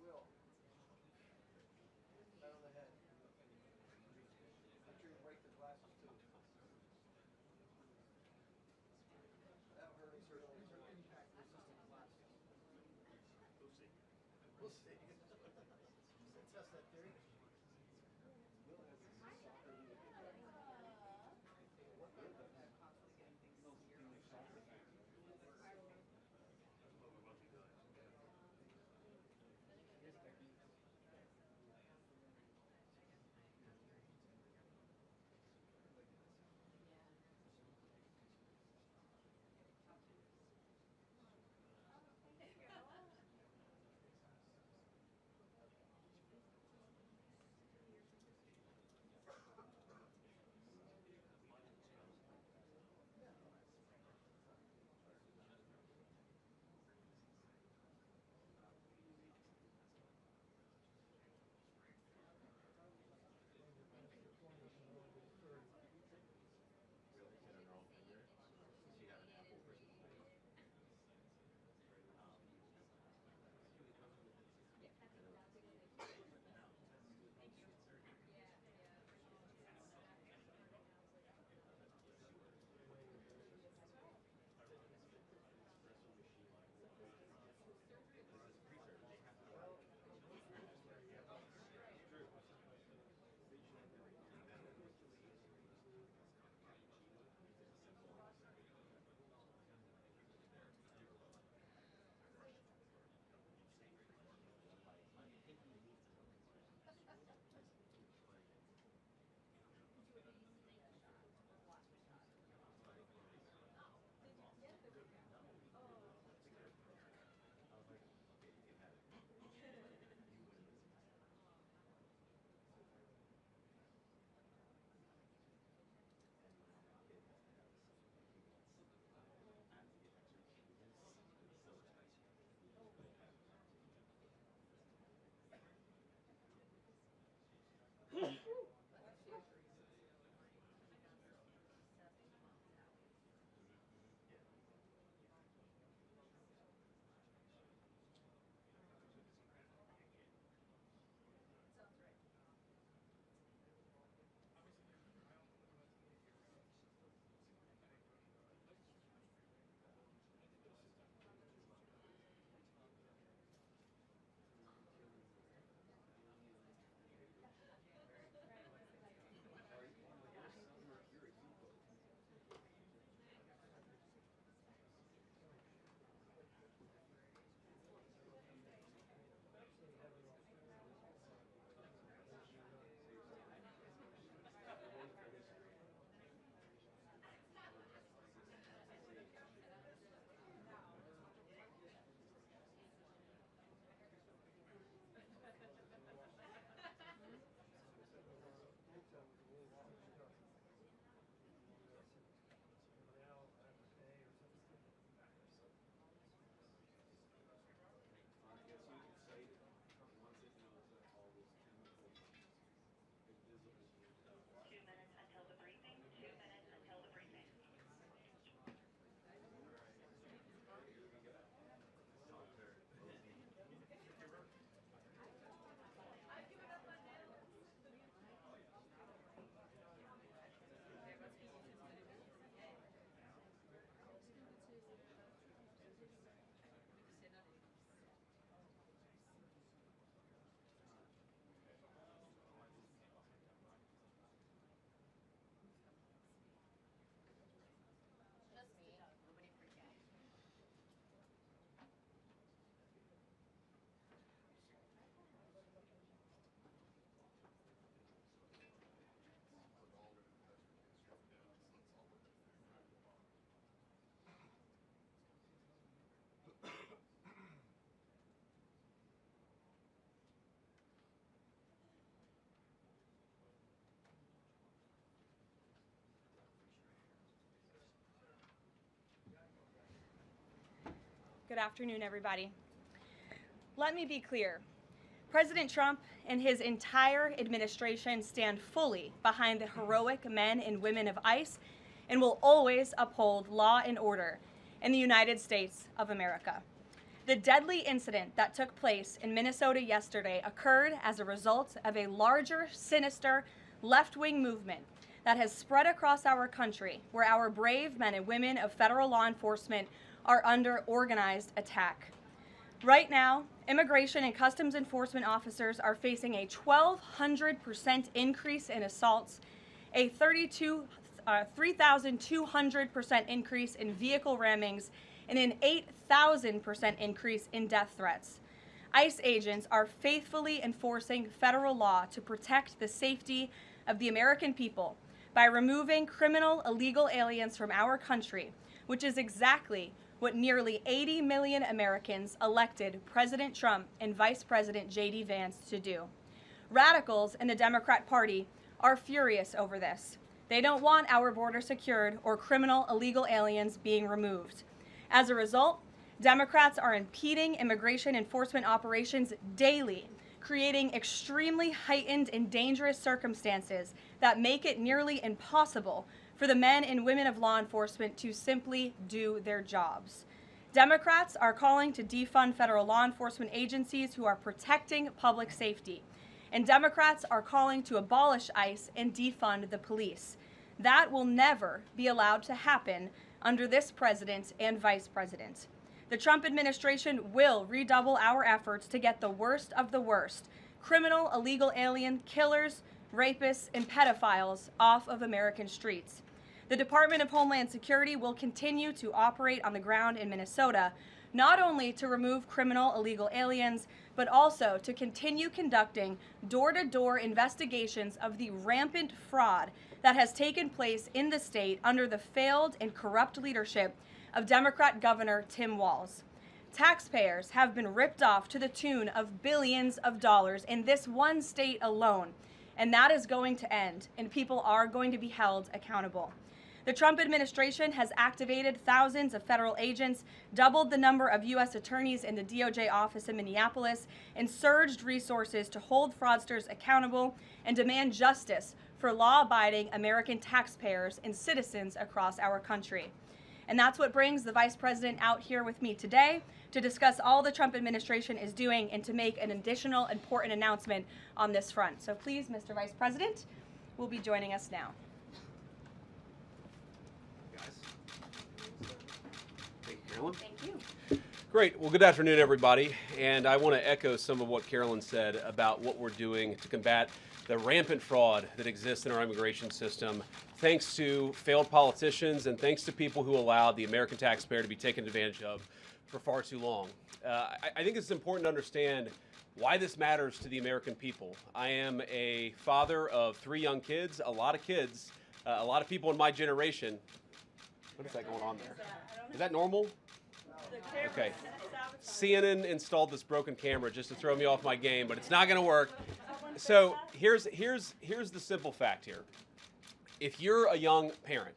will. Pat on the head. Make sure you break the glasses too. I haven't heard any impact resistant glasses. We'll see. We'll see. Test that theory. Will has a soccer league. What good? Constantly getting things soccer fan. Good afternoon, everybody. Let me be clear. President Trump and his entire administration stand fully behind the heroic men and women of ICE and will always uphold law and order in the United States of America. The deadly incident that took place in Minnesota yesterday occurred as a result of a larger, sinister, left-wing movement that has spread across our country, where our brave men and women of federal law enforcement are under organized attack. Right now, immigration and customs enforcement officers are facing a 1,200% increase in assaults, a 3,200% increase in vehicle rammings, and an 8,000% increase in death threats. ICE agents are faithfully enforcing federal law to protect the safety of the American people by removing criminal illegal aliens from our country, which is exactly what nearly 80 million Americans elected President Trump and Vice President JD Vance to do. Radicals in the Democrat Party are furious over this. They don't want our border secured or criminal illegal aliens being removed. As a result, Democrats are impeding immigration enforcement operations daily, creating extremely heightened and dangerous circumstances that make it nearly impossible for the men and women of law enforcement to simply do their jobs. Democrats are calling to defund federal law enforcement agencies who are protecting public safety, and Democrats are calling to abolish ICE and defund the police. That will never be allowed to happen under this president and vice president. The Trump administration will redouble our efforts to get the worst of the worst, criminal illegal alien killers, rapists, and pedophiles off of American streets. The Department of Homeland Security will continue to operate on the ground in Minnesota, not only to remove criminal illegal aliens, but also to continue conducting door-to-door investigations of the rampant fraud that has taken place in the state under the failed and corrupt leadership of Democrat Governor Tim Walz. Taxpayers have been ripped off to the tune of billions of dollars in this one state alone, and that is going to end, and people are going to be held accountable. The Trump administration has activated thousands of federal agents, doubled the number of U.S. attorneys in the DOJ office in Minneapolis, and surged resources to hold fraudsters accountable and demand justice for law-abiding American taxpayers and citizens across our country. And that's what brings the Vice President out here with me today to discuss all the Trump administration is doing and to make an additional important announcement on this front. So please, Mr. Vice President, will be joining us now. Thank you, Carolyn. Thank you. Great. Well, good afternoon, everybody. And I want to echo some of what Carolyn said about what we're doing to combat the rampant fraud that exists in our immigration system, thanks to failed politicians and thanks to people who allowed the American taxpayer to be taken advantage of for far too long. I think it's important to understand why this matters to the American people. I am a father of 3 young kids, a lot of people in my generation. What is that going on there? Is that normal? Okay. CNN installed this broken camera just to throw me off my game, but it's not going to work. So here's the simple fact here. If you're a young parent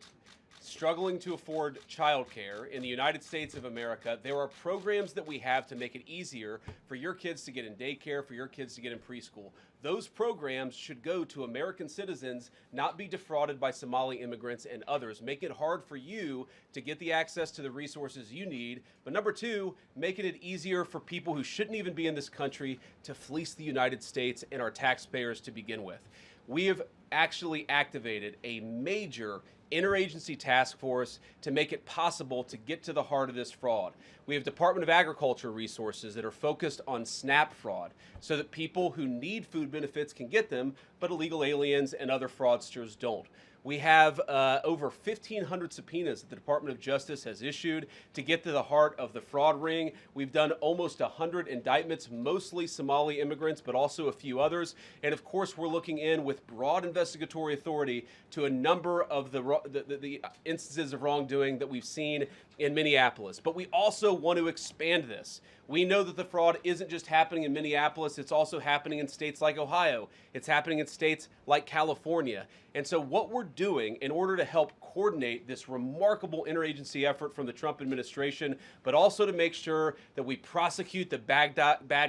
struggling to afford childcare in the United States of America, there are programs that we have to make it easier for your kids to get in daycare, for your kids to get in preschool. Those programs should go to American citizens, not be defrauded by Somali immigrants and others. Make it hard for you to get the access to the resources you need. But number 2, making it easier for people who shouldn't even be in this country to fleece the United States and our taxpayers to begin with. We have actually activated a major interagency task force to make it possible to get to the heart of this fraud. We have Department of Agriculture resources that are focused on SNAP fraud so that people who need food benefits can get them, but illegal aliens and other fraudsters don't. We have over 1,500 subpoenas that the Department of Justice has issued to get to the heart of the fraud ring. We've done almost 100 indictments, mostly Somali immigrants, but also a few others. And of course, we're looking in with broad investigatory authority to a number of the instances of wrongdoing that we've seen in Minneapolis. But we also want to expand this. We know that the fraud isn't just happening in Minneapolis, it's also happening in states like Ohio. It's happening in states like California. And so what we're doing in order to help coordinate this remarkable interagency effort from the Trump administration, but also to make sure that we prosecute the bad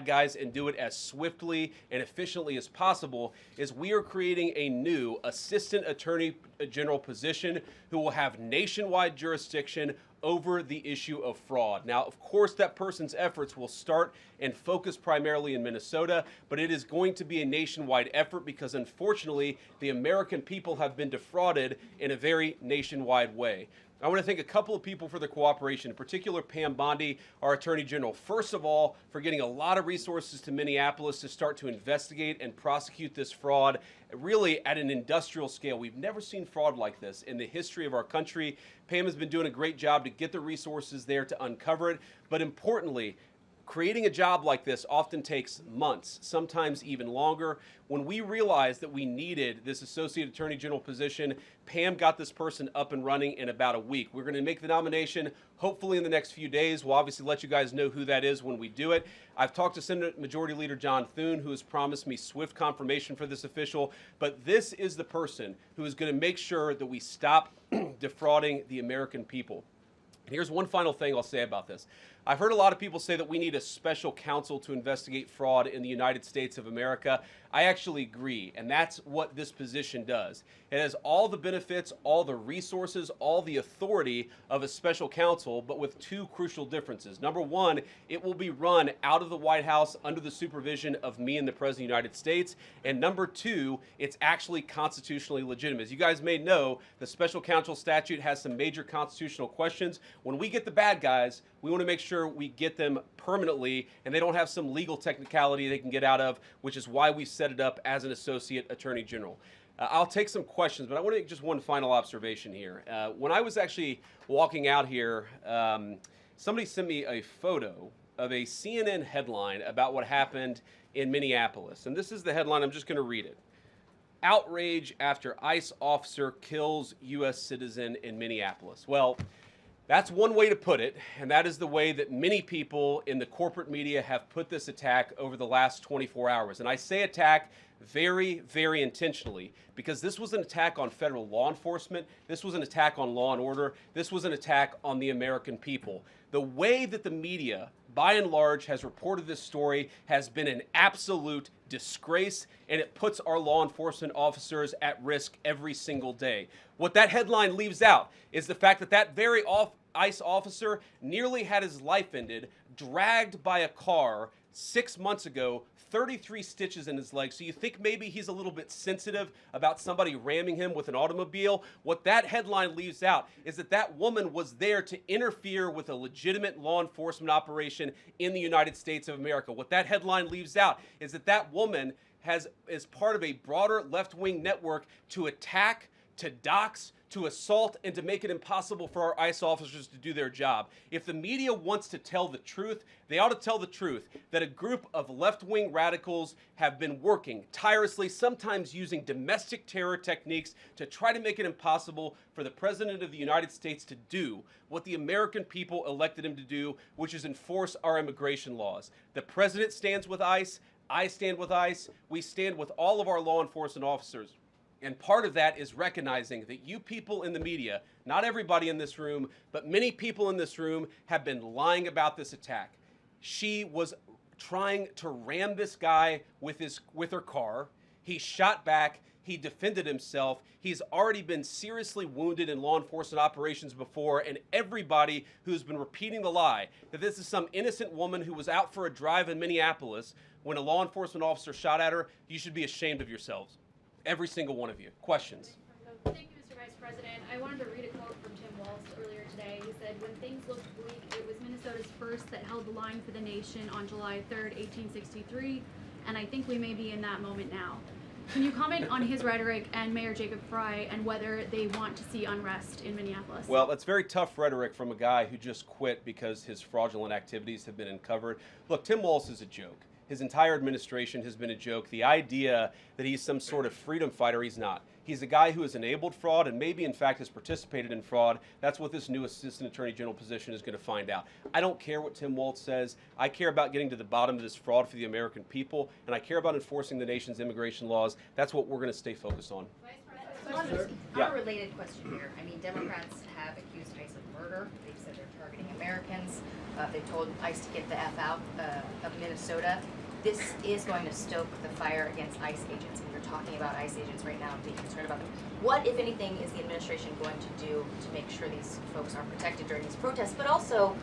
guys and do it as swiftly and efficiently as possible, is we are creating a new Assistant Attorney General position who will have nationwide jurisdiction over the issue of fraud. Now, of course, that person's efforts will start and focus primarily in Minnesota, but it is going to be a nationwide effort because, unfortunately, the American people have been defrauded in a very nationwide way. I want to thank a couple of people for their cooperation, in particular Pam Bondi, our Attorney General. First of all, for getting a lot of resources to Minneapolis to start to investigate and prosecute this fraud, really at an industrial scale. We've never seen fraud like this in the history of our country. Pam has been doing a great job to get the resources there to uncover it, but importantly, creating a job like this often takes months, sometimes even longer. When we realized that we needed this Associate Attorney General position, Pam got this person up and running in about a week. We're going to make the nomination hopefully in the next few days. We'll obviously let you guys know who that is when we do it. I've talked to Senate Majority Leader John Thune, who has promised me swift confirmation for this official, but this is the person who is going to make sure that we stop defrauding the American people. And here's one final thing I'll say about this. I've heard a lot of people say that we need a special counsel to investigate fraud in the United States of America. I actually agree, and that's what this position does. It has all the benefits, all the resources, all the authority of a special counsel, but with two crucial differences. Number one, it will be run out of the White House under the supervision of me and the President of the United States. And number two, it's actually constitutionally legitimate. As you guys may know, the special counsel statute has some major constitutional questions. When we get the bad guys, we want to make sure we get them permanently and they don't have some legal technicality they can get out of, which is why we set it up as an Associate Attorney General. I'll take some questions, but I want to make just one final observation here. When I was actually walking out here, somebody sent me a photo of a CNN headline about what happened in Minneapolis. And this is the headline. I'm just going to read it. Outrage after ICE officer kills U.S. citizen in Minneapolis. Well, that's one way to put it, and that is the way that many people in the corporate media have put this attack over the last 24 hours. And I say attack very, very intentionally because this was an attack on federal law enforcement. This was an attack on law and order. This was an attack on the American people. The way that the media, by and large, has reported this story has been an absolute disgrace, and it puts our law enforcement officers at risk every single day. What that headline leaves out is the fact that that very ICE officer nearly had his life ended, dragged by a car 6 months ago, 33 stitches in his leg. So you think maybe he's a little bit sensitive about somebody ramming him with an automobile? What that headline leaves out is that that woman was there to interfere with a legitimate law enforcement operation in the United States of America. What that headline leaves out is that that woman is part of a broader left-wing network to attack, to dox, to assault, and to make it impossible for our ICE officers to do their job. If the media wants to tell the truth, they ought to tell the truth that a group of left-wing radicals have been working tirelessly, sometimes using domestic terror techniques to try to make it impossible for the President of the United States to do what the American people elected him to do, which is enforce our immigration laws. The President stands with ICE. I stand with ICE. We stand with all of our law enforcement officers. And part of that is recognizing that you people in the media, not everybody in this room, but many people in this room have been lying about this attack. She was trying to ram this guy with her car. He shot back. He defended himself. He's already been seriously wounded in law enforcement operations before, and everybody who's been repeating the lie that this is some innocent woman who was out for a drive in Minneapolis when a law enforcement officer shot at her, you should be ashamed of yourselves. Every single one of you. Questions? Thank you, Mr. Vice President. I wanted to read a quote from Tim Walz earlier today. He said, "When things looked bleak, it was Minnesota's first that held the line for the nation on July 3rd, 1863, and I think we may be in that moment now." Can you comment on his rhetoric and Mayor Jacob Frey and whether they want to see unrest in Minneapolis? Well, that's very tough rhetoric from a guy who just quit because his fraudulent activities have been uncovered. Look, Tim Walz is a joke. His entire administration has been a joke. The idea that he's some sort of freedom fighter, he's not. He's a guy who has enabled fraud and maybe, in fact, has participated in fraud. That's what this new Assistant Attorney General position is going to find out. I don't care what Tim Walz says. I care about getting to the bottom of this fraud for the American people, and I care about enforcing the nation's immigration laws. That's what we're going to stay focused on. A related question here. I mean, Democrats have accused ICE of murder. They've said they're targeting Americans. They told ICE to get the F out of Minnesota. this is going to stoke the fire against ICE agents, and you're talking about ICE agents right now and being concerned about them. What, if anything, is the administration going to do to make sure these folks are protected during these protests? But also,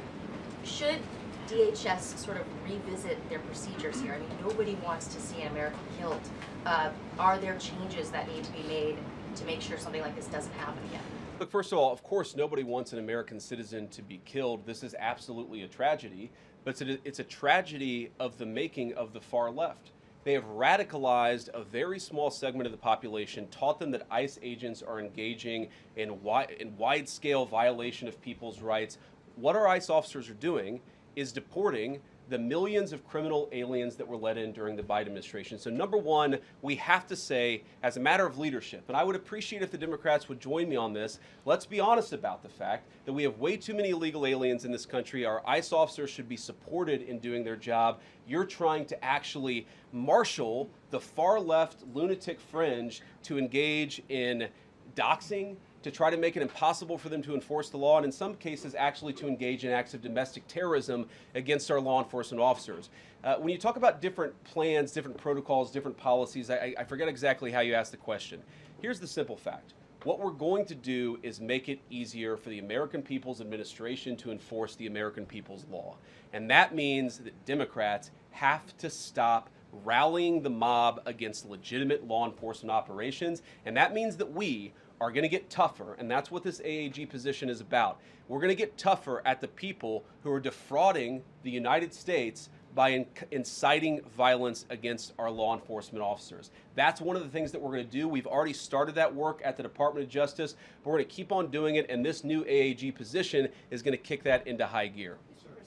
should DHS sort of revisit their procedures here? I mean, nobody wants to see an American killed. Are there changes that need to be made to make sure something like this doesn't happen again? Look, first of all, of course, nobody wants an American citizen to be killed. This is absolutely a tragedy, but it's a tragedy of the making of the far left. They have radicalized a very small segment of the population, taught them that ICE agents are engaging in wide-scale violation of people's rights. What our ICE officers are doing is deporting the millions of criminal aliens that were let in during the Biden administration. So number one, we have to say, as a matter of leadership, and I would appreciate if the Democrats would join me on this, let's be honest about the fact that we have way too many illegal aliens in this country. Our ICE officers should be supported in doing their job. You're trying to actually marshal the far left lunatic fringe to engage in doxing, to try to make it impossible for them to enforce the law, and in some cases actually to engage in acts of domestic terrorism against our law enforcement officers. When you talk about different plans, different protocols, different policies, I forget exactly how you asked the question. Here's the simple fact. What we're going to do is make it easier for the American People's Administration to enforce the American people's law. And that means that Democrats have to stop rallying the mob against legitimate law enforcement operations, and that means that we are going to get tougher, and that's what this AAG position is about. We're going to get tougher at the people who are defrauding the United States by inciting violence against our law enforcement officers. That's one of the things that we're going to do. We've already started that work at the Department of Justice, but we're going to keep on doing it, and this new AAG position is going to kick that into high gear.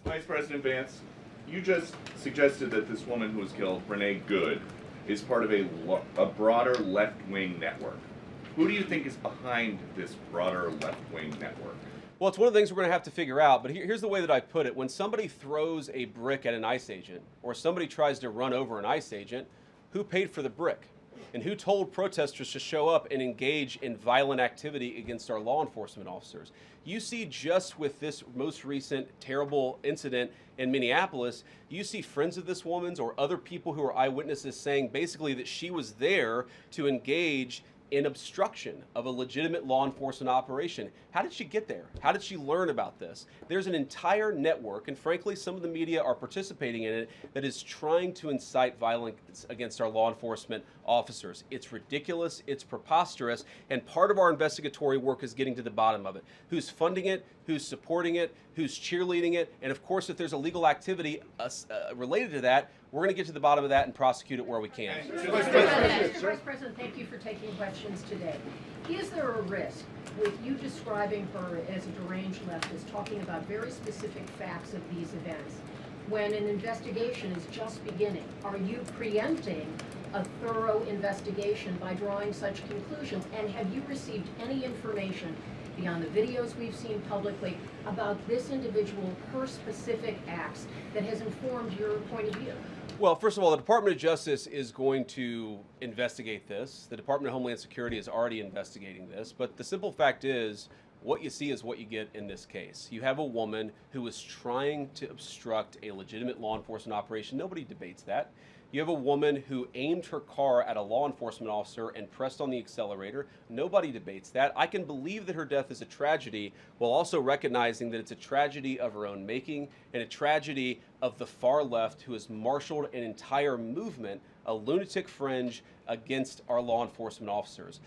Vice President Vance, you just suggested that this woman who was killed, Renee Good, is part of a broader left-wing network. Who do you think is behind this broader left-wing network? Well, it's one of the things we're going to have to figure out, but here's the way that I put it. When somebody throws a brick at an ICE agent, or somebody tries to run over an ICE agent, who paid for the brick? And who told protesters to show up and engage in violent activity against our law enforcement officers? You see, just with this most recent terrible incident in Minneapolis, you see friends of this woman's or other people who are eyewitnesses saying basically that she was there to engage in obstruction of a legitimate law enforcement operation. How did she get there? How did she learn about this? There's an entire network, and frankly, some of the media are participating in it, that is trying to incite violence against our law enforcement officers. It's ridiculous, it's preposterous, and part of our investigatory work is getting to the bottom of it. Who's funding it? Who's supporting it? Who's cheerleading it? And of course, if there's illegal activity related to that, we're going to get to the bottom of that and prosecute it where we can. Vice President, thank you for taking questions today. Is there a risk with you describing her as a deranged leftist, talking about very specific facts of these events, when an investigation is just beginning? Are you preempting a thorough investigation by drawing such conclusions? And have you received any information beyond the videos we've seen publicly about this individual, her specific acts, that has informed your point of view? Well, first of all, the Department of Justice is going to investigate this. The Department of Homeland Security is already investigating this. But the simple fact is, what you see is what you get in this case. You have a woman who is trying to obstruct a legitimate law enforcement operation. Nobody debates that. You have a woman who aimed her car at a law enforcement officer and pressed on the accelerator. Nobody debates that. I can believe that her death is a tragedy, while also recognizing that it's a tragedy of her own making and a tragedy of the far left, who has marshaled an entire movement, a lunatic fringe, against our law enforcement officers.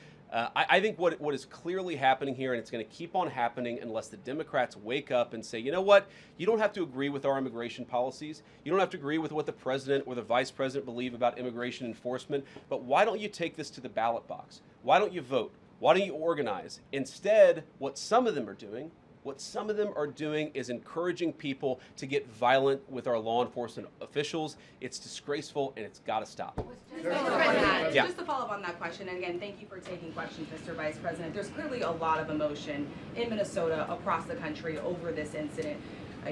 I think what is clearly happening here, and it's going to keep on happening unless the Democrats wake up and say, you know what, you don't have to agree with our immigration policies. You don't have to agree with what the president or the vice president believe about immigration enforcement, but why don't you take this to the ballot box? Why don't you vote? Why don't you organize? Instead, what some of them are doing is encouraging people to get violent with our law enforcement officials. It's disgraceful, and it's got to stop. Just to follow up on that question, and again, thank you for taking questions, Mr. Vice President. There's clearly a lot of emotion in Minnesota, across the country, over this incident.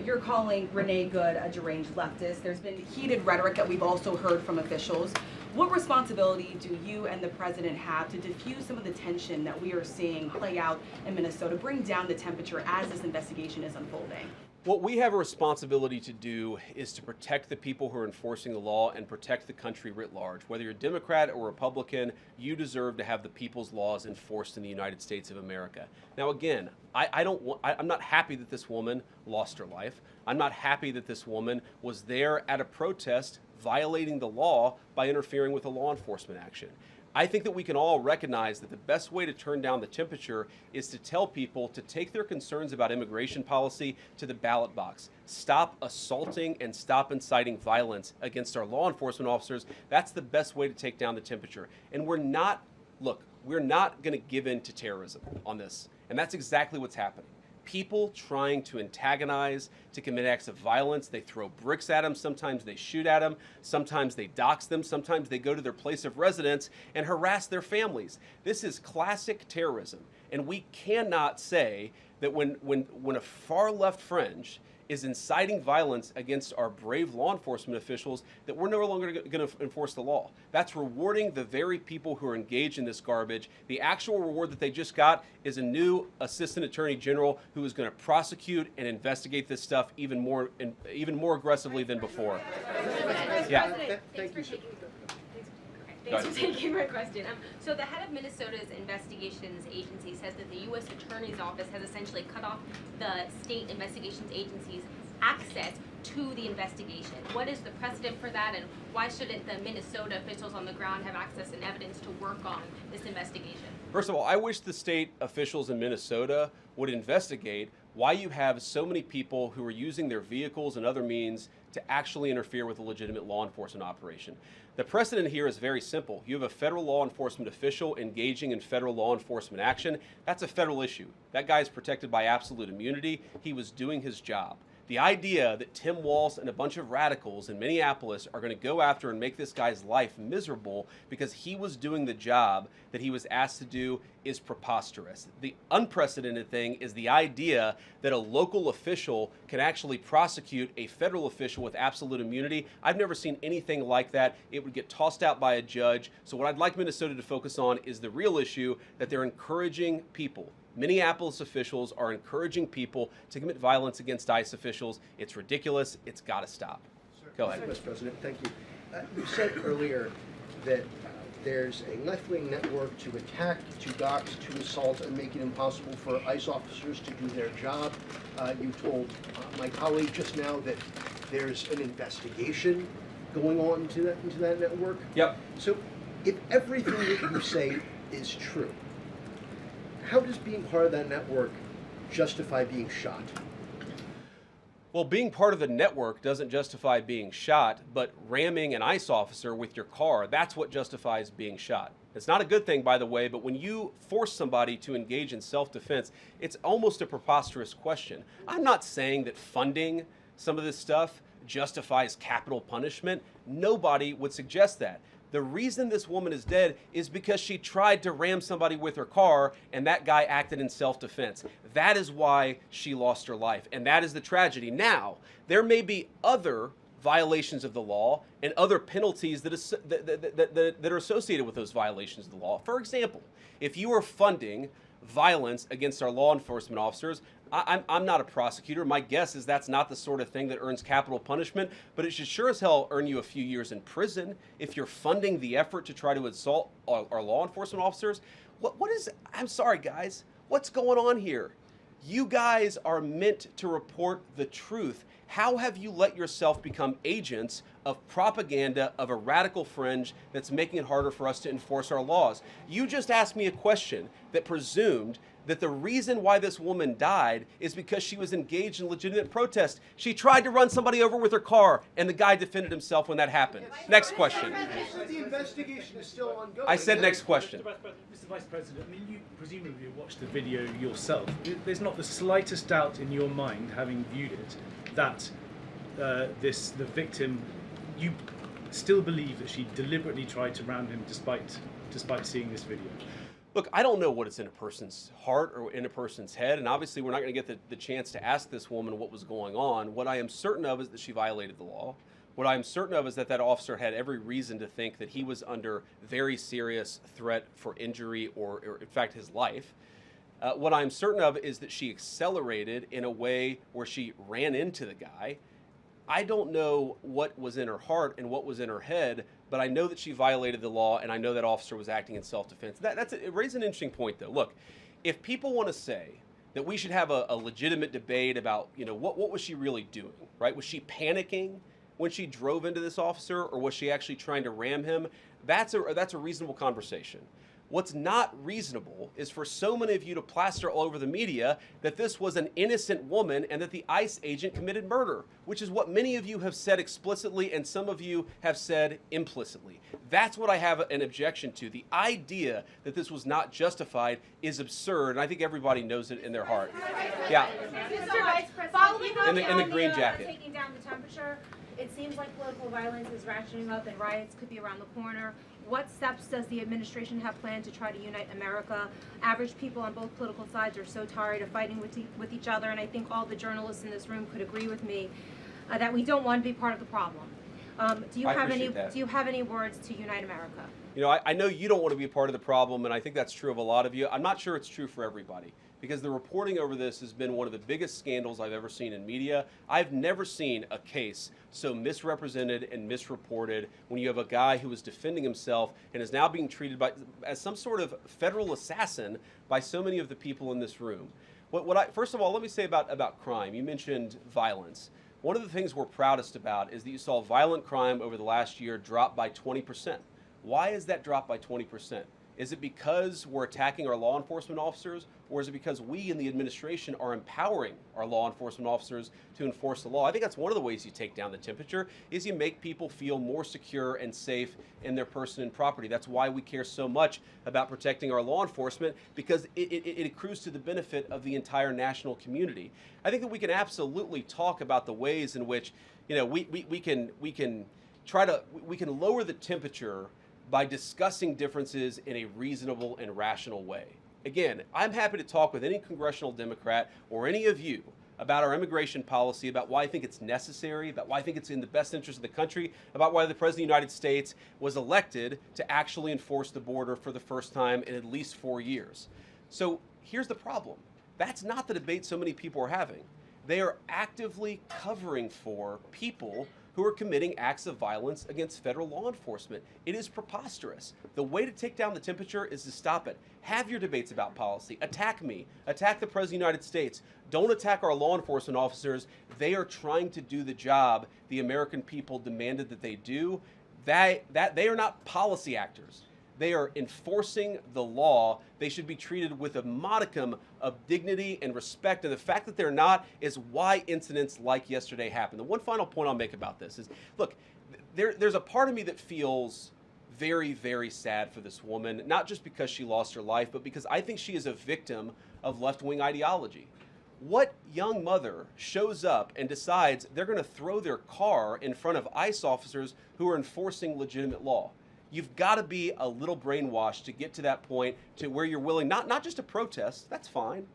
You're calling Renee Good a deranged leftist. There's been heated rhetoric that we've also heard from officials. What responsibility do you and the president have to diffuse some of the tension that we are seeing play out in Minnesota, bring down the temperature as this investigation is unfolding? What we have a responsibility to do is to protect the people who are enforcing the law and protect the country writ large. Whether you're Democrat or Republican, you deserve to have the people's laws enforced in the United States of America. Now, again, I'm not happy that this woman lost her life. I'm not happy that this woman was there at a protest violating the law by interfering with a law enforcement action. I think that we can all recognize that the best way to turn down the temperature is to tell people to take their concerns about immigration policy to the ballot box. Stop assaulting and stop inciting violence against our law enforcement officers. That's the best way to take down the temperature. And we're not going to give in to terrorism on this. And that's exactly what's happening. People trying to antagonize, to commit acts of violence. They throw bricks at them. Sometimes they shoot at them. Sometimes they dox them. Sometimes they go to their place of residence and harass their families. This is classic terrorism. And we cannot say that when a far left fringe is inciting violence against our brave law enforcement officials, that we're no longer going to enforce the law. That's rewarding the very people who are engaged in this garbage. The actual reward that they just got is a new assistant attorney general who is going to prosecute and investigate this stuff even more aggressively than before. Yeah. Thanks for taking my question. So the head of Minnesota's investigations agency says that the U.S. Attorney's Office has essentially cut off the state investigations agency's access to the investigation. What is the precedent for that, and why shouldn't the Minnesota officials on the ground have access and evidence to work on this investigation? First of all, I wish the state officials in Minnesota would investigate why you have so many people who are using their vehicles and other means to actually interfere with a legitimate law enforcement operation. The precedent here is very simple. You have a federal law enforcement official engaging in federal law enforcement action. That's a federal issue. That guy is protected by absolute immunity. He was doing his job. The idea that Tim Walz and a bunch of radicals in Minneapolis are going to go after and make this guy's life miserable because he was doing the job that he was asked to do is preposterous. The unprecedented thing is the idea that a local official can actually prosecute a federal official with absolute immunity. I've never seen anything like that. It would get tossed out by a judge. So what I'd like Minnesota to focus on is the real issue, that they're encouraging people. Minneapolis officials are encouraging people to commit violence against ICE officials. It's ridiculous. It's got to stop. Go ahead. Mr. President, thank you. You said earlier that there's a left-wing network to attack, to dox, to assault, and make it impossible for ICE officers to do their job. You told my colleague just now that there's an investigation going on into that network. Yep. So if everything that you say is true, how does being part of that network justify being shot? Well, being part of the network doesn't justify being shot, but ramming an ICE officer with your car, that's what justifies being shot. It's not a good thing, by the way, but when you force somebody to engage in self-defense, it's almost a preposterous question. I'm not saying that funding some of this stuff justifies capital punishment. Nobody would suggest that. The reason this woman is dead is because she tried to ram somebody with her car and that guy acted in self-defense. That is why she lost her life, and that is the tragedy. Now, there may be other violations of the law and other penalties that are associated with those violations of the law. For example, if you are funding violence against our law enforcement officers, I'm not a prosecutor. My guess is that's not the sort of thing that earns capital punishment, but it should sure as hell earn you a few years in prison if you're funding the effort to try to assault our law enforcement officers. I'm sorry, guys. What's going on here? You guys are meant to report the truth. How have you let yourself become agents of propaganda of a radical fringe that's making it harder for us to enforce our laws? You just asked me a question that presumed that the reason why this woman died is because she was engaged in legitimate protest. She tried to run somebody over with her car, and the guy defended himself when that happened. Next question. The investigation is still ongoing. I said next question. Mr. Vice President, I mean, you presumably watched the video yourself. There's not the slightest doubt in your mind, having viewed it, that the victim, you still believe that she deliberately tried to ram him despite seeing this video? Look, I don't know what is in a person's heart or in a person's head, and obviously we're not going to get the chance to ask this woman what was going on. What I am certain of is that she violated the law. What I'm certain of is that that officer had every reason to think that he was under very serious threat for injury or in fact, his life. What I'm certain of is that she accelerated in a way where she ran into the guy. I don't know what was in her heart and what was in her head, but I know that she violated the law, and I know that officer was acting in self-defense. It raises an interesting point, though. Look, if people want to say that we should have a legitimate debate about, what was she really doing, right? Was she panicking when she drove into this officer, or was she actually trying to ram him? That's a reasonable conversation. What's not reasonable is for so many of you to plaster all over the media that this was an innocent woman and that the ICE agent committed murder, which is what many of you have said explicitly and some of you have said implicitly. That's what I have an objection to. The idea that this was not justified is absurd, and I think everybody knows it in their heart. Yeah. Mr. Vice President, in the green jacket. Taking down the temperature, it seems like political violence is ratcheting up and riots could be around the corner. What steps does the administration have planned to try to unite America? Average people on both political sides are so tired of fighting with each other, and I think all the journalists in this room could agree with me that we don't want to be part of the problem. Do you have any words to unite America? I know you don't want to be a part of the problem, and I think that's true of a lot of you. I'm not sure it's true for everybody, because the reporting over this has been one of the biggest scandals I've ever seen in media. I've never seen a case so misrepresented and misreported when you have a guy who was defending himself and is now being treated as some sort of federal assassin by so many of the people in this room. First of all, let me say about crime. You mentioned violence. One of the things we're proudest about is that you saw violent crime over the last year drop by 20%. Why is that drop by 20%? Is it because we're attacking our law enforcement officers, or is it because we in the administration are empowering our law enforcement officers to enforce the law? I think that's one of the ways you take down the temperature, is you make people feel more secure and safe in their person and property. That's why we care so much about protecting our law enforcement, because it accrues to the benefit of the entire national community. I think that we can absolutely talk about the ways in which we can lower the temperature by discussing differences in a reasonable and rational way. Again, I'm happy to talk with any congressional Democrat or any of you about our immigration policy, about why I think it's necessary, about why I think it's in the best interest of the country, about why the President of the United States was elected to actually enforce the border for the first time in at least 4 years. So here's the problem. That's not the debate so many people are having. They are actively covering for people who are committing acts of violence against federal law enforcement. It is preposterous. The way to take down the temperature is to stop it. Have your debates about policy. Attack me. Attack the President of the United States. Don't attack our law enforcement officers. They are trying to do the job the American people demanded that they do. They are not policy actors. They are enforcing the law. They should be treated with a modicum of dignity and respect. And the fact that they're not is why incidents like yesterday happened. The one final point I'll make about this is, look, there's a part of me that feels very, very sad for this woman, not just because she lost her life, but because I think she is a victim of left-wing ideology. What young mother shows up and decides they're going to throw their car in front of ICE officers who are enforcing legitimate law? You've got to be a little brainwashed to get to that point to where you're willing not just to protest, that's fine,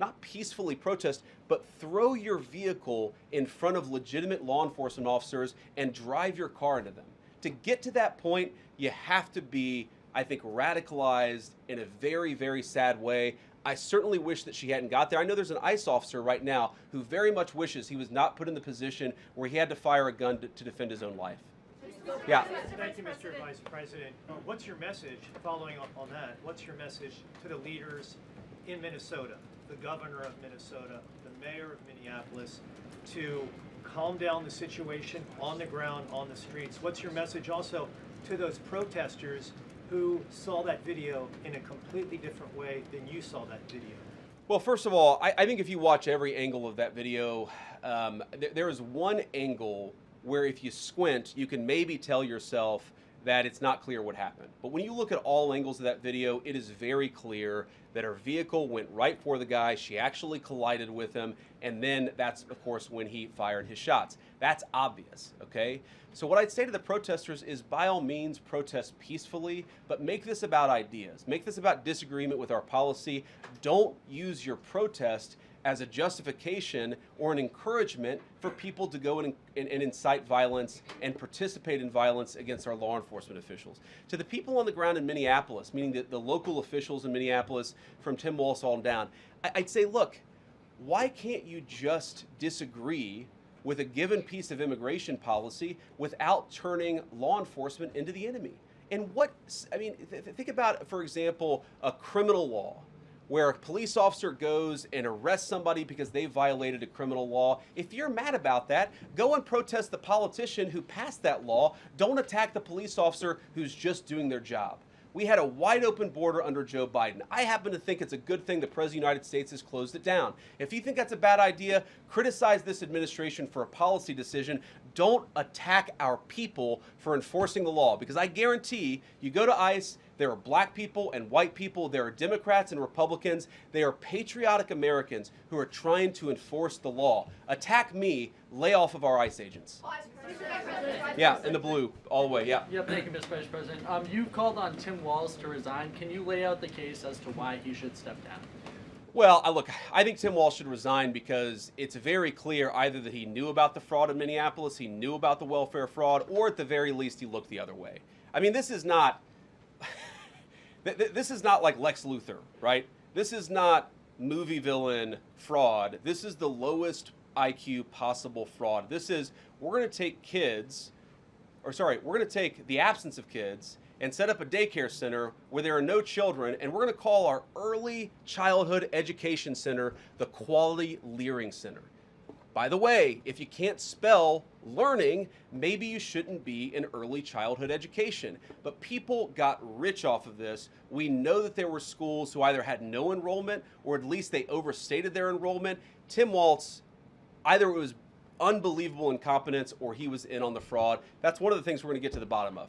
not peacefully protest, but throw your vehicle in front of legitimate law enforcement officers and drive your car into them. To get to that point, you have to be, I think, radicalized in a very, very sad way. I certainly wish that she hadn't got there. I know there's an ICE officer right now who very much wishes he was not put in the position where he had to fire a gun to defend his own life. Yeah. Thank you, Mr. Vice President. What's your message, following up on that, what's your message to the leaders in Minnesota, the governor of Minnesota, the mayor of Minneapolis, to calm down the situation on the ground, on the streets? What's your message also to those protesters who saw that video in a completely different way than you saw that video? Well, first of all, I think if you watch every angle of that video, there is one angle where if you squint, you can maybe tell yourself that it's not clear what happened. But when you look at all angles of that video, it is very clear that her vehicle went right for the guy. She actually collided with him. And then that's, of course, when he fired his shots. That's obvious, okay? So what I'd say to the protesters is, by all means, protest peacefully, but make this about ideas. Make this about disagreement with our policy. Don't use your protest as a justification or an encouragement for people to go and incite violence and participate in violence against our law enforcement officials. To the people on the ground in Minneapolis, meaning the local officials in Minneapolis from Tim Walz on down, I'd say, look, why can't you just disagree with a given piece of immigration policy without turning law enforcement into the enemy? And think about, for example, a criminal law where a police officer goes and arrests somebody because they violated a criminal law. If you're mad about that, go and protest the politician who passed that law. Don't attack the police officer who's just doing their job. We had a wide open border under Joe Biden. I happen to think it's a good thing the President of the United States has closed it down. If you think that's a bad idea, criticize this administration for a policy decision. Don't attack our people for enforcing the law, because I guarantee you go to ICE, there are black people and white people, there are Democrats and Republicans, they are patriotic Americans who are trying to enforce the law. Attack me, lay off of our ICE agents. Yeah, in the blue, all the way, yeah. Yep, thank you, Mr. Vice President. You've called on Tim Walz to resign. Can you lay out the case as to why he should step down? Well, look, I think Tim Walz should resign because it's very clear either that he knew about the fraud in Minneapolis, he knew about the welfare fraud, or at the very least he looked the other way. I mean, this is not like Lex Luthor, right? This is not movie villain fraud. This is the lowest IQ possible fraud. This is, we're going to take the absence of kids and set up a daycare center where there are no children, and we're going to call our early childhood education center the Quality Learning Center. By the way, if you can't spell learning, maybe you shouldn't be in early childhood education. But people got rich off of this. We know that there were schools who either had no enrollment or at least they overstated their enrollment. Tim Walz, either it was unbelievable incompetence or he was in on the fraud. That's one of the things we're going to get to the bottom of.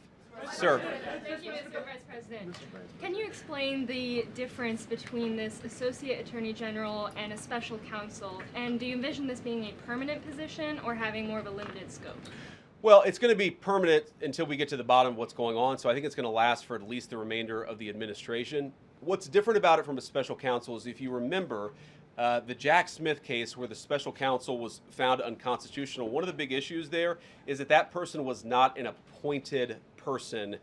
Sir. Thank you, Mr. Vice President. Can you explain the difference between this Associate Attorney General and a special counsel? And do you envision this being a permanent position or having more of a limited scope? Well, it's going to be permanent until we get to the bottom of what's going on, so I think it's going to last for at least the remainder of the administration. What's different about it from a special counsel is, if you remember, the Jack Smith case where the special counsel was found unconstitutional, one of the big issues there is that that person was not an appointed person,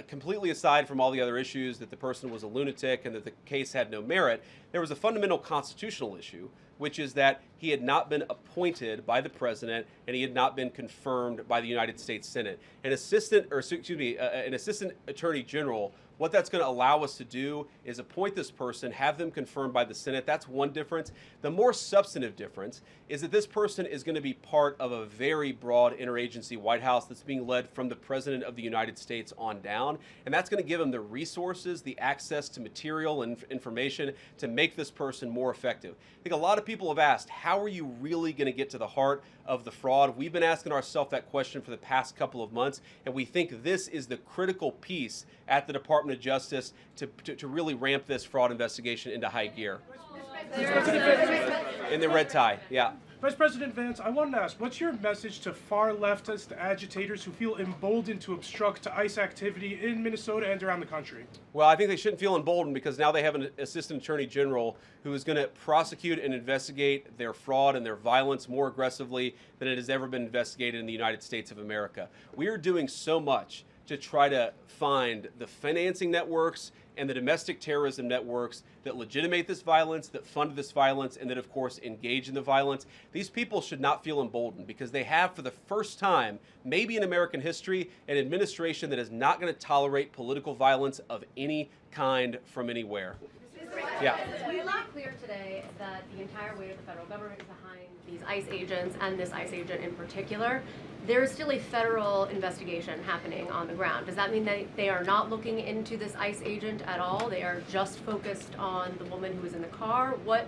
completely aside from all the other issues that the person was a lunatic and that the case had no merit. There was a fundamental constitutional issue, which is that he had not been appointed by the president and he had not been confirmed by the United States Senate. An assistant attorney general, what that's going to allow us to do is appoint this person, have them confirmed by the Senate. That's one difference. The more substantive difference is that this person is going to be part of a very broad interagency White House that's being led from the President of the United States on down. And that's going to give him the resources, the access to material and information to make this person more effective. I think a lot of people have asked, how are you really going to get to the heart of the fraud? We've been asking ourselves that question for the past couple of months, and we think this is the critical piece at the Department of Justice to really ramp this fraud investigation into high gear. In the red tie, yeah. Vice President Vance, I wanted to ask, what's your message to far leftist agitators who feel emboldened to obstruct ICE activity in Minnesota and around the country? Well, I think they shouldn't feel emboldened because now they have an assistant attorney general who is going to prosecute and investigate their fraud and their violence more aggressively than it has ever been investigated in the United States of America. We are doing so much to try to find the financing networks and the domestic terrorism networks that legitimate this violence, that fund this violence, and that, of course, engage in the violence. These people should not feel emboldened because they have, for the first time, maybe in American history, an administration that is not going to tolerate political violence of any kind from anywhere. Yeah. It's not clear today that the entire weight of the federal government is behind these ICE agents and this ICE agent in particular. There is still a federal investigation happening on the ground. Does that mean that they are not looking into this ICE agent at all? They are just focused on the woman who was in the car? What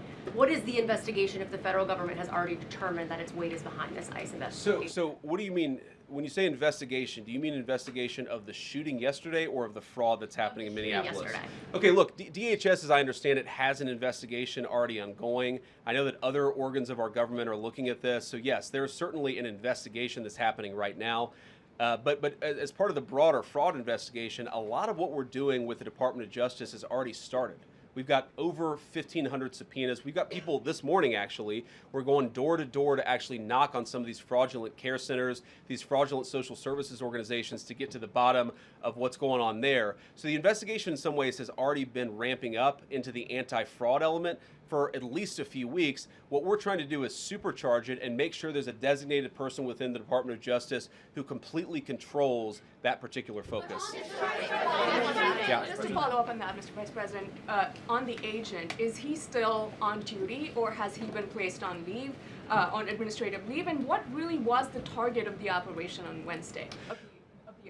is the investigation if the federal government has already determined that its weight is behind this ICE investigation? So what do you mean? When you say investigation, do you mean investigation of the shooting yesterday or of the fraud that's happening in Minneapolis? Yesterday. Okay, look, DHS, as I understand it, has an investigation already ongoing. I know that other organs of our government are looking at this. So yes, there is certainly an investigation that's happening right now. But as part of the broader fraud investigation, a lot of what we're doing with the Department of Justice has already started. We've got over 1,500 subpoenas. We've got people this morning, actually, we're going door to door to actually knock on some of these fraudulent care centers, these fraudulent social services organizations to get to the bottom of what's going on there. So the investigation in some ways has already been ramping up into the anti-fraud element for at least a few weeks. What we're trying to do is supercharge it and make sure there's a designated person within the Department of Justice who completely controls that particular focus. Yeah. Just to follow up on that, Mr. Vice President, on the agent, is he still on duty or has he been placed on leave, on administrative leave? And what really was the target of the operation on Wednesday?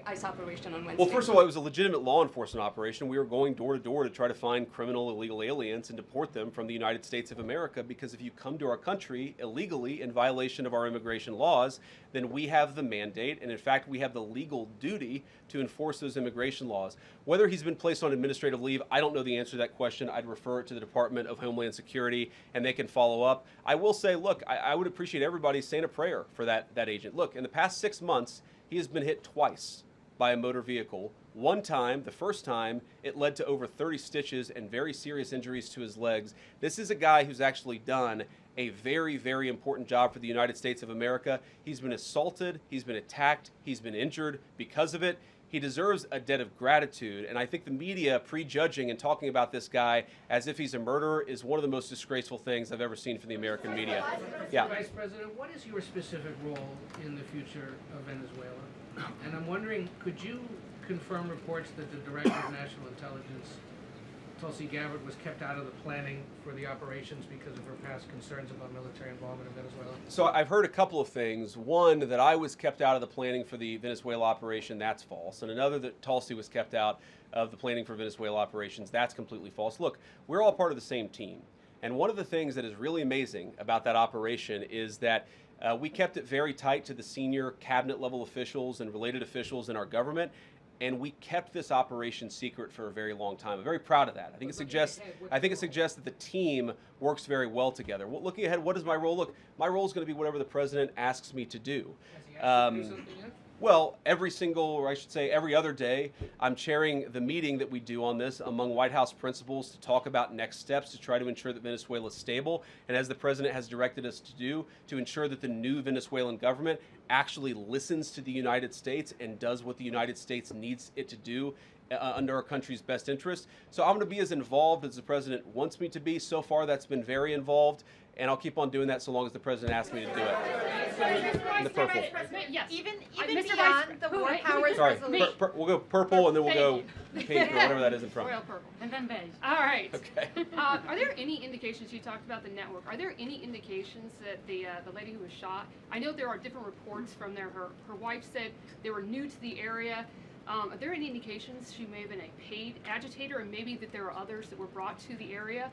ICE operation on Wednesday? Well, first of all, it was a legitimate law enforcement operation. We were going door to door to try to find criminal illegal aliens and deport them from the United States of America, because if you come to our country illegally in violation of our immigration laws, then we have the mandate, and in fact we have the legal duty to enforce those immigration laws. Whether he's been placed on administrative leave, I don't know the answer to that question. I'd refer it to the Department of Homeland Security and they can follow up. I will say, look, I would appreciate everybody saying a prayer for that agent. Look, in the past 6 months, he has been hit twice by a motor vehicle. One time, the first time, it led to over 30 stitches and very serious injuries to his legs. This is a guy who's actually done a very, very important job for the United States of America. He's been assaulted, he's been attacked, he's been injured because of it. He deserves a debt of gratitude, and I think the media prejudging and talking about this guy as if he's a murderer is one of the most disgraceful things I've ever seen from the American media. Yeah. Vice President, what is your specific role in the future of Venezuela? And I'm wondering, could you confirm reports that the Director of National Intelligence, Tulsi Gabbard, was kept out of the planning for the operations because of her past concerns about military involvement in Venezuela? So I've heard a couple of things. One, that I was kept out of the planning for the Venezuela operation, that's false. And another, that Tulsi was kept out of the planning for Venezuela operations, that's completely false. Look, we're all part of the same team. And one of the things that is really amazing about that operation is that we kept it very tight to the senior cabinet level officials and related officials in our government, and we kept this operation secret for a very long time. I'm very proud of that. I think it suggests that the team works very well together. Well, looking ahead, what is my role? Look, my role is going to be whatever the president asks me to do. Well, every other day, I'm chairing the meeting that we do on this among White House principals to talk about next steps to try to ensure that Venezuela is stable, and as the president has directed us to do, to ensure that the new Venezuelan government actually listens to the United States and does what the United States needs it to do under our country's best interest. So I'm going to be as involved as the president wants me to be. So far, that's been very involved, and I'll keep on doing that so long as the president asks me to do it. In the purple. Yes. Even Mr. beyond the war powers Sorry, resolution. we'll go purple and then we'll go pink or whatever that is in front. Royal purple. And then beige. All right. Okay. Are there any indications, you talked about the network, are there any indications that the lady who was shot, I know there are different reports from there, her wife said they were new to the area. Are there any indications she may have been a paid agitator, and maybe that there are others that were brought to the area,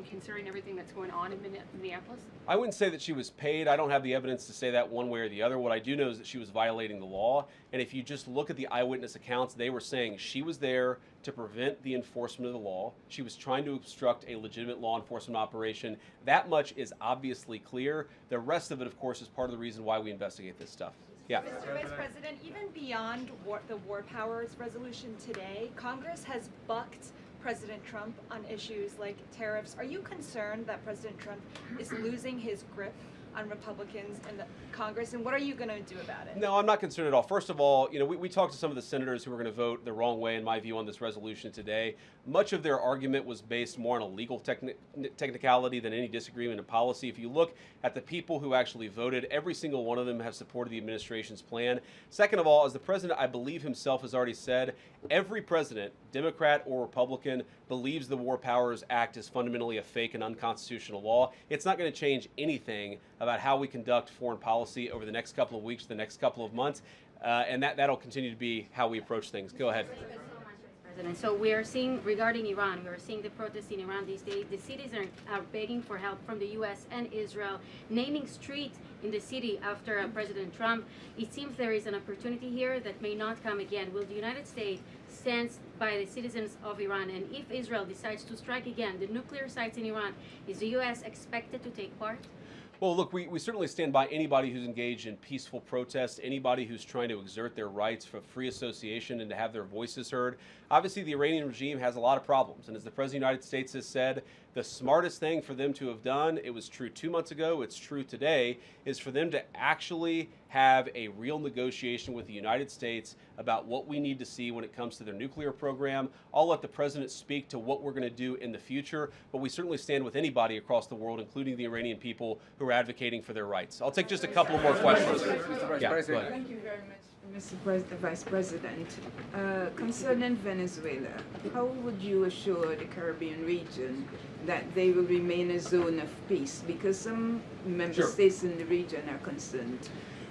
considering everything that's going on in Minneapolis? I wouldn't say that she was paid. I don't have the evidence to say that one way or the other. What I do know is that she was violating the law. And if you just look at the eyewitness accounts, they were saying she was there to prevent the enforcement of the law. She was trying to obstruct a legitimate law enforcement operation. That much is obviously clear. The rest of it, of course, is part of the reason why we investigate this stuff. Yeah. Mr. Vice President, even beyond the war powers resolution today, Congress has bucked President Trump on issues like tariffs. Are you concerned that President Trump is losing his grip on Republicans in the Congress, and what are you going to do about it? No, I'm not concerned at all. First of all, we talked to some of the senators who were going to vote the wrong way, in my view, on this resolution today. Much of their argument was based more on a legal technicality than any disagreement in policy. If you look at the people who actually voted, every single one of them have supported the administration's plan. Second of all, as the president, I believe himself, has already said, every president, Democrat or Republican, believes the War Powers Act is fundamentally a fake and unconstitutional law. It's not going to change anything about how we conduct foreign policy over the next couple of weeks, the next couple of months, and that'll continue to be how we approach things. Go ahead. President. So we are seeing, regarding Iran, we are seeing the protests in Iran these days. The cities are begging for help from the U.S. and Israel, naming streets in the city after President Trump. It seems there is an opportunity here that may not come again. Will the United States stand by the citizens of Iran? And if Israel decides to strike again the nuclear sites in Iran, is the U.S. expected to take part? Well, look, we certainly stand by anybody who's engaged in peaceful protest, anybody who's trying to exert their rights for free association and to have their voices heard. Obviously, the Iranian regime has a lot of problems, and as the President of the United States has said, the smartest thing for them to have done, it was true 2 months ago, it's true today, is for them to actually have a real negotiation with the United States about what we need to see when it comes to their nuclear program. I'll let the President speak to what we're going to do in the future, but we certainly stand with anybody across the world, including the Iranian people who are advocating for their rights. I'll take just a couple more questions. Yeah, go ahead. Thank you very much, Mr. Vice President. Concerning Venezuela, how would you assure the Caribbean region that they will remain a zone of peace? Because some member states in the region are concerned.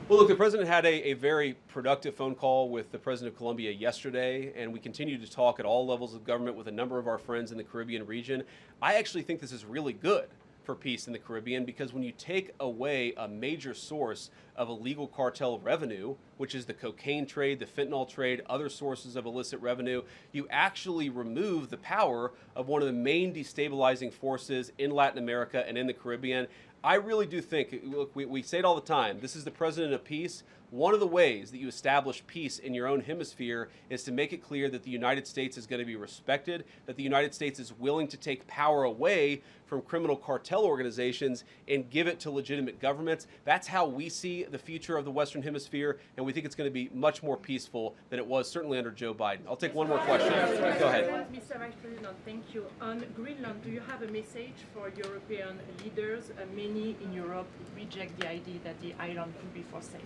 Well, look, the President had a very productive phone call with the President of Colombia yesterday, and we continue to talk at all levels of government with a number of our friends in the Caribbean region. I actually think this is really good for peace in the Caribbean, because when you take away a major source of illegal cartel revenue, which is the cocaine trade, the fentanyl trade, other sources of illicit revenue, you actually remove the power of one of the main destabilizing forces in Latin America and in the Caribbean. I really do think, look, we say it all the time, this is the President of peace. One of the ways that you establish peace in your own hemisphere is to make it clear that the United States is going to be respected, that the United States is willing to take power away from criminal cartel organizations and give it to legitimate governments. That's how we see the future of the Western Hemisphere, and we think it's going to be much more peaceful than it was certainly under Joe Biden. I'll take one more question. Go ahead. Mr. Vice President, thank you. On Greenland, do you have a message for European leaders? Many in Europe reject the idea that the island could be for sale.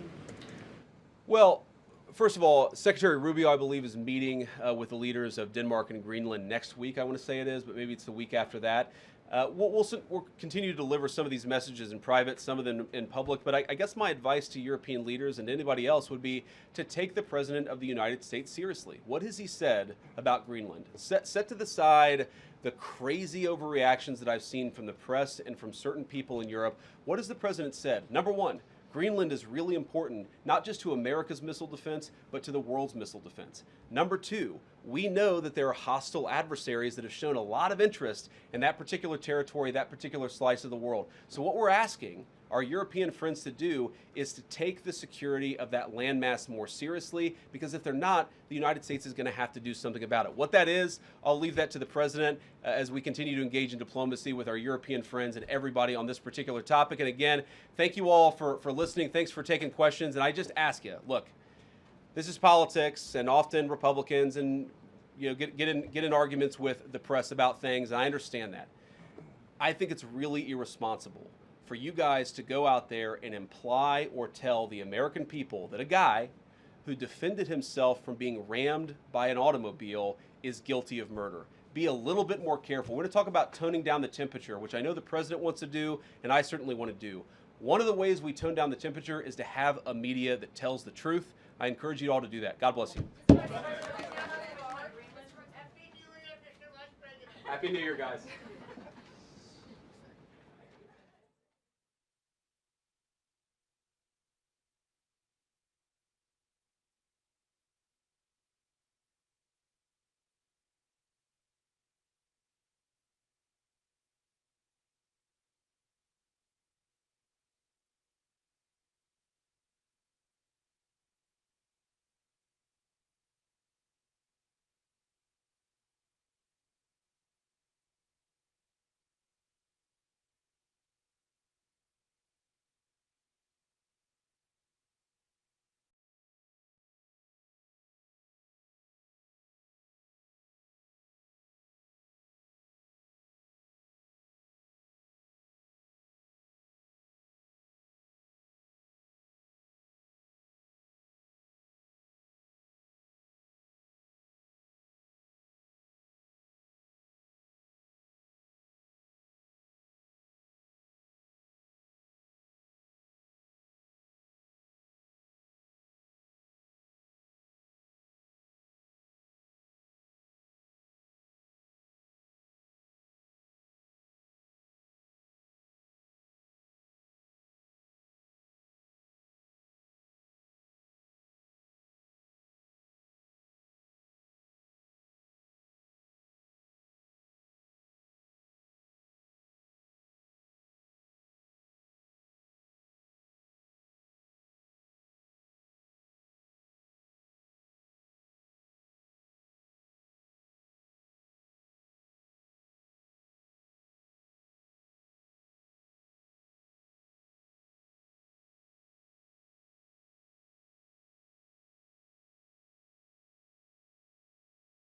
Well, first of all, Secretary Rubio, I believe, is meeting with the leaders of Denmark and Greenland next week, I want to say it is, but maybe it's the week after that. We'll continue to deliver some of these messages in private, some of them in public, but I guess my advice to European leaders and anybody else would be to take the President of the United States seriously. What has he said about Greenland? Set to the side the crazy overreactions that I've seen from the press and from certain people in Europe. What has the President said? Number one, Greenland is really important, not just to America's missile defense, but to the world's missile defense. Number two, we know that there are hostile adversaries that have shown a lot of interest in that particular territory, that particular slice of the world. So what we're asking our European friends to do is to take the security of that landmass more seriously, because if they're not, the United States is going to have to do something about it. What that is, I'll leave that to the President as we continue to engage in diplomacy with our European friends and everybody on this particular topic. And again, thank you all for listening. Thanks for taking questions. And I just ask you, look, this is politics, and often Republicans and get in arguments with the press about things, and I understand that. I think it's really irresponsible for you guys to go out there and imply or tell the American people that a guy who defended himself from being rammed by an automobile is guilty of murder. Be a little bit more careful. We're going to talk about toning down the temperature, which I know the President wants to do, and I certainly want to do. One of the ways we tone down the temperature is to have a media that tells the truth. I encourage you all to do that. God bless you. Happy New Year, guys.